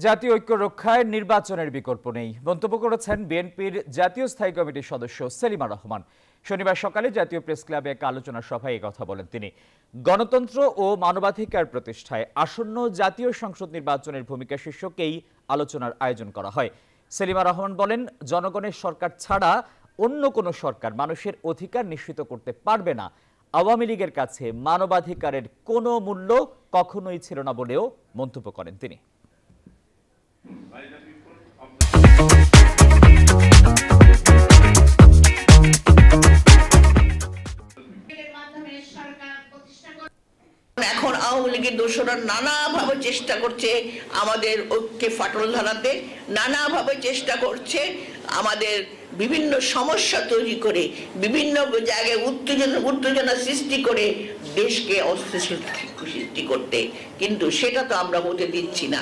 জাতীয় ঐক্য রক্ষায় নির্বাচনের বিকল্প নেই মন্তব্য করেছেন বিএনপির জাতীয় স্থায়ী কমিটির সদস্য সেলিমা রহমান। শনিবার সকালে জাতীয় প্রেস ক্লাবে এক আলোচনা সভায় এই কথা বলেন তিনি। গণতন্ত্র ও মানবাধিকার প্রতিষ্ঠায় আসন্ন জাতীয় সংসদ নির্বাচনের ভূমিকা শীর্ষক এই আলোচনার আয়োজন করা হয়। সেলিমা রহমান বলেন, জনগণের সরকার ছাড়া অন্য কোনো সরকার মানুষের অধিকার নিশ্চিত করতে পারবে না। আওয়ামী লীগের কাছে মানবাধিকারের কোনো মূল্য কখনোই ছিল না বলেও মন্তব্য করেন তিনি। এখন আওয়ামী লীগের দোষরা নানাভাবে চেষ্টা করছে আমাদের ঐক্যে ফাটল ধরাতে, নানাভাবে চেষ্টা করছে আমাদের বিভিন্ন সমস্যা তৈরি করে, বিভিন্ন জায়গায় উত্তেজনা সৃষ্টি করে দেশকে অস্থিতিশীল সৃষ্টি করতে, কিন্তু সেটা তো আমরা হতে দিচ্ছি না।